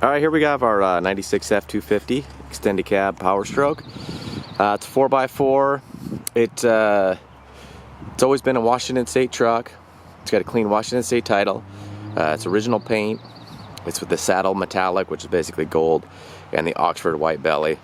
All right, here we have our 96 F250 extended cab Power Stroke. It's a 4x4. It's always been a Washington State truck. It's got a clean Washington State title. It's original paint. It's with the saddle metallic, which is basically gold, and the Oxford white belly.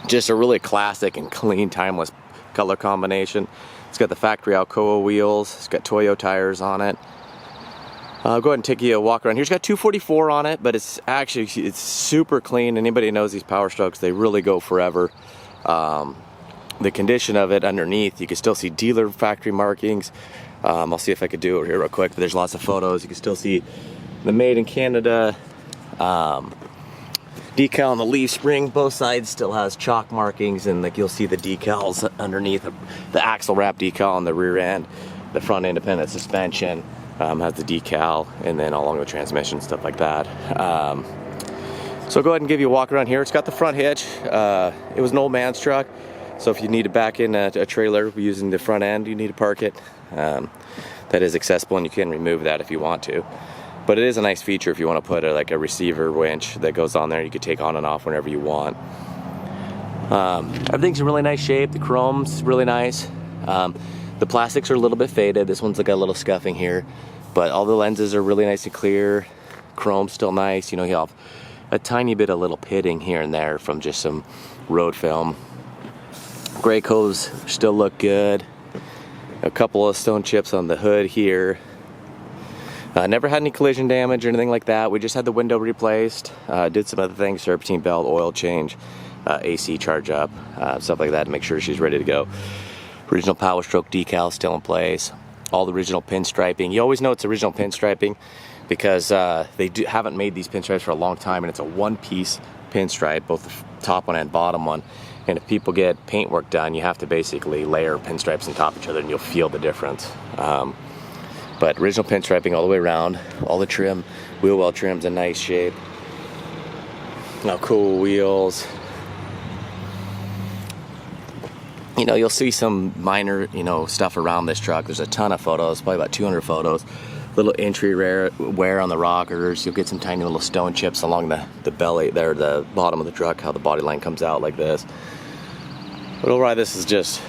Just a really classic and clean, timeless color combination. It's got the factory Alcoa wheels. It's got Toyo tires on it. I'll go ahead and take you a walk around here. It's got 244 on it, but it's super clean. Anybody who knows these Power Strokes, they really go forever. The condition of it underneath, you can still see dealer factory markings. I'll see if I could do it here real quick, but there's lots of photos. You can still see the Made in Canada decal on the leaf spring. Both sides still has chalk markings, and like you'll see the decals underneath. The axle wrap decal on the rear end. The front independent suspension has the decal, and then along the transmission, stuff like that. So I'll go ahead and give you a walk around here. It's got the front hitch. It was an old man's truck, so if you need to back in a trailer using the front end, you need to park it. That is accessible, and you can remove that if you want to. But it is a nice feature if you want to put like a receiver winch that goes on there. You can take on and off whenever you want. Everything's in really nice shape. The chrome's really nice. The plastics are a little bit faded. This one's got a little scuffing here, but all the lenses are really nice and clear. Chrome's still nice. You know, you have a tiny bit of little pitting here and there from just some road film. Gray coves still look good. A couple of stone chips on the hood here. Never had any collision damage or anything like that. We just had the window replaced. Did some other things, serpentine belt, oil change, AC charge up, stuff like that to make sure she's ready to go. Original Power Stroke decal still in place. All the original pinstriping. You always know it's original pinstriping because they haven't made these pinstripes for a long time, and it's a one-piece pinstripe, both the top one and bottom one. And if people get paint work done, you have to basically layer pinstripes on top of each other, and you'll feel the difference. But original pinstriping all the way around. All the trim, wheel well trim's in nice shape. Now cool wheels. You know, you'll see some minor, stuff around this truck. There's a ton of photos, probably about 200 photos. Little entry wear on the rockers. You'll get some tiny little stone chips along the belly there, the bottom of the truck, how the body line comes out like this. But overall, this is just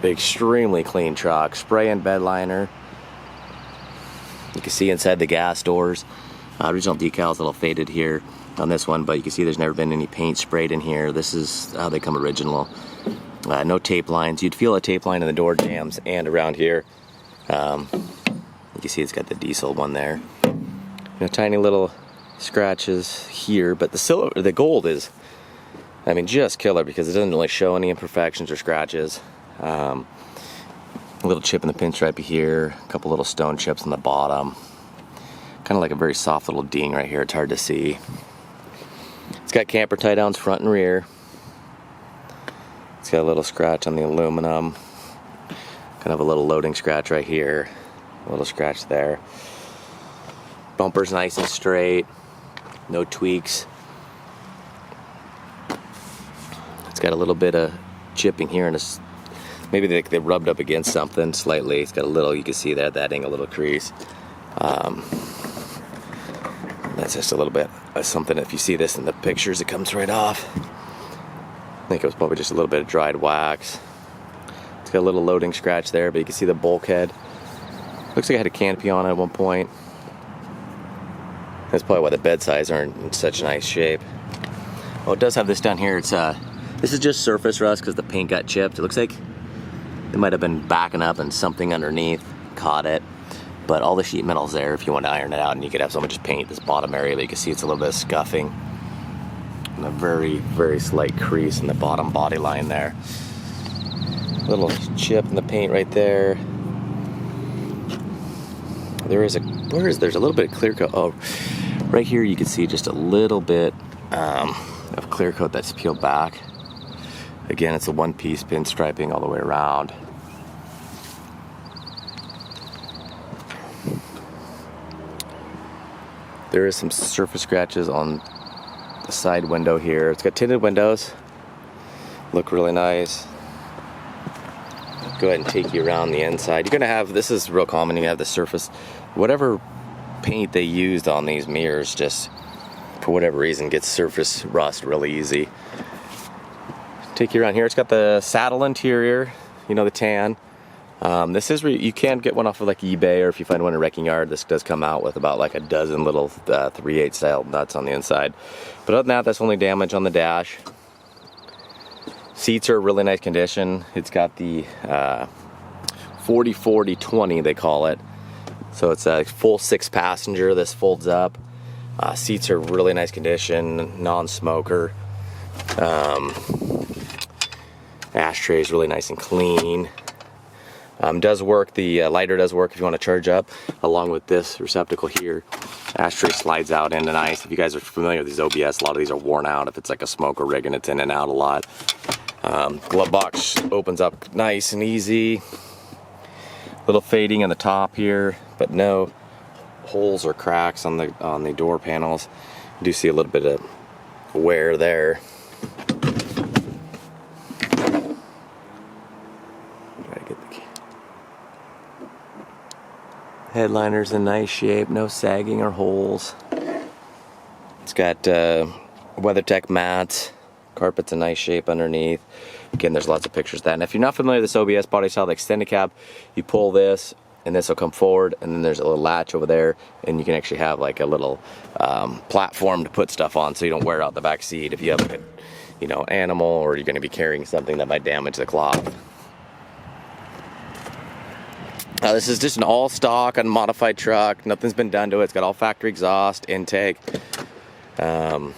an extremely clean truck. Spray and bed liner. You can see inside the gas doors. Original decals, a little faded here on this one, but you can see there's never been any paint sprayed in here. This is how they come original. No tape lines. You'd feel a tape line in the door jambs and around here. You can see it's got the diesel one there. Tiny little scratches here, but the gold is, just killer because it doesn't really show any imperfections or scratches. A little chip in the pinstripe here, a couple little stone chips on the bottom. Kind of like a very soft little ding right here. It's hard to see. It's got camper tie downs front and rear. It's got a little scratch on the aluminum. Kind of a little loading scratch right here. A little scratch there. Bumper's nice and straight. No tweaks. It's got a little bit of chipping here, and maybe they rubbed up against something slightly. It's got a little, you can see that adding a little crease. That's just a little bit of something. If you see this in the pictures, it comes right off. I think it was probably just a little bit of dried wax. It's got a little loading scratch there, but you can see the bulkhead. Looks like it had a canopy on it at one point. That's probably why the bed sides aren't in such nice shape. Oh, it does have this down here. It's this is just surface rust because the paint got chipped. It looks like it might have been backing up and something underneath caught it. But all the sheet metal's there if you want to iron it out, and you could have someone just paint this bottom area, but you can see it's a little bit of scuffing. And a very, very slight crease in the bottom body line there. Little chip in the paint right there. There's a little bit of clear coat. Oh, right here you can see just a little bit of clear coat that's peeled back. Again, it's a one-piece pinstriping all the way around. There is some surface scratches on the side window here. It's got tinted windows. Look really nice. Go ahead and take you around the inside. You're gonna have, this is real common, you have the surface, whatever paint they used on these mirrors just for whatever reason, gets surface rust really easy. Take you around here. It's got the saddle interior, you know, the tan. This is you can get one off of like eBay, or if you find one in a wrecking yard. This does come out with about like a dozen little 3/8 style nuts on the inside. But other than that, that's only damage on the dash. Seats are really nice condition. It's got the 40-40-20 they call it. So it's a full 6-passenger. This folds up. Seats are really nice condition, non-smoker. Ashtray is really nice and clean. Does work, the lighter does work if you want to charge up, along with this receptacle here. Ashtray slides out into nice. If you guys are familiar with these OBS, a lot of these are worn out if it's like a smoker rig and it's in and out a lot. Glove box opens up nice and easy. Little fading on the top here, but no holes or cracks on the door panels. You do see a little bit of wear there. Headliner's in nice shape, no sagging or holes. It's got WeatherTech mats, carpet's in nice shape underneath. Again, there's lots of pictures of that. And if you're not familiar with this OBS body style, the extended cab, you pull this and this will come forward, and then there's a little latch over there, and you can actually have like a little platform to put stuff on so you don't wear out the back seat if you have like a, you know, animal, or you're going to be carrying something that might damage the cloth. This is just an all stock, unmodified truck. Nothing's been done to it. It's got all factory exhaust, intake. You can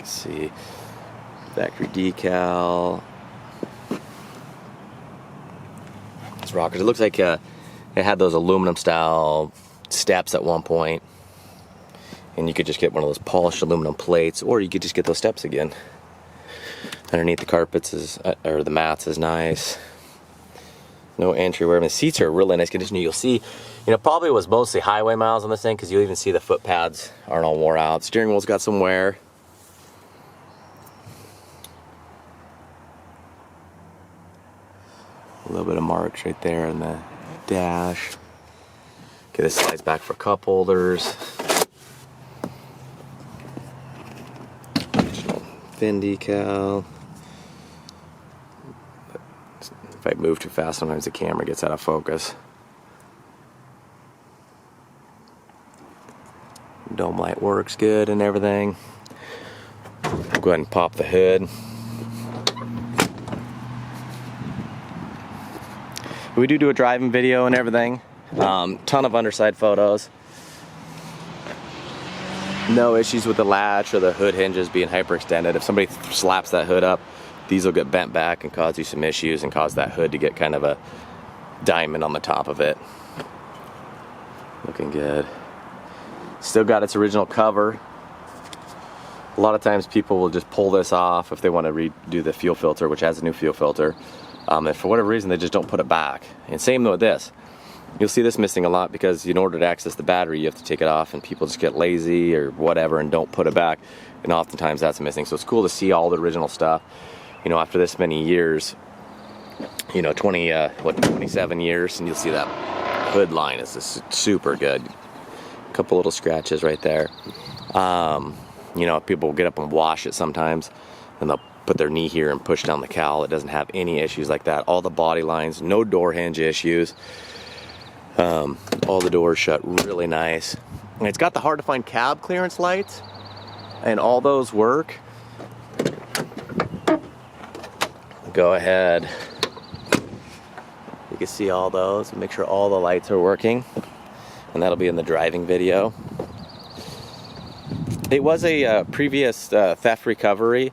see factory decal. It's rockers. It looks like it had those aluminum style steps at one point, and you could just get one of those polished aluminum plates, or you could just get those steps again. Underneath the carpets is, or the mats is nice. No entryway. The seats are really nice condition. You'll see, you know, probably was mostly highway miles on this thing, because you'll even see the foot pads aren't all wore out. Steering wheel's got some wear. A little bit of marks right there in the dash. Okay, this slides back for cup holders. Original fin decal. If I move too fast, sometimes the camera gets out of focus. Dome light works good and everything. We'll go ahead and pop the hood. We do a driving video and everything. Ton of underside photos. No issues with the latch or the hood hinges being hyperextended. If somebody slaps that hood up, these will get bent back and cause you some issues and cause that hood to get kind of a diamond on the top of it. Looking good. Still got its original cover. A lot of times people will just pull this off if they want to redo the fuel filter, which has a new fuel filter. And for whatever reason, they just don't put it back. And same with this. You'll see this missing a lot because in order to access the battery, you have to take it off, and people just get lazy or whatever and don't put it back. And oftentimes that's missing. So it's cool to see all the original stuff. You know, after this many years, you know, 27 years, and you'll see that hood line is just super good. A couple little scratches right there. You know, people will get up and wash it sometimes, and they'll put their knee here and push down the cowl. It doesn't have any issues like that. All the body lines, no door hinge issues. All the doors shut really nice. And it's got the hard to find cab clearance lights, and all those work. Go ahead. You can see all those and make sure all the lights are working, and that'll be in the driving video. It was a previous theft recovery,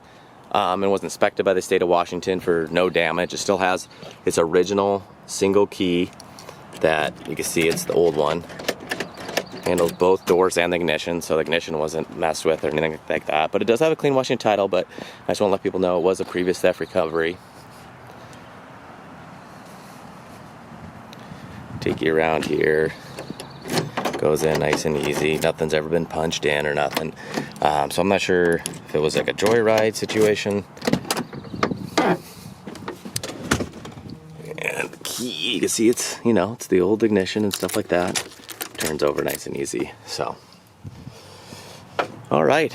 and was inspected by the state of Washington for no damage. It still has its original single key that you can see, it's the old one. Handles both doors and the ignition, so the ignition wasn't messed with or anything like that. But it does have a clean Washington title, but I just want to let people know it was a previous theft recovery. Take you around here. Goes in nice and easy. Nothing's ever been punched in or nothing. So I'm not sure if it was like a joyride situation. And the key, you can see it's, you know, it's the old ignition and stuff like that. Turns over nice and easy. So All right.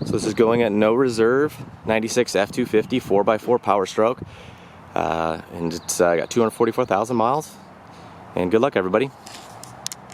So this is going at no reserve, 96 F250 4x4 Power Stroke, and it's got 244,000 miles. And good luck, everybody.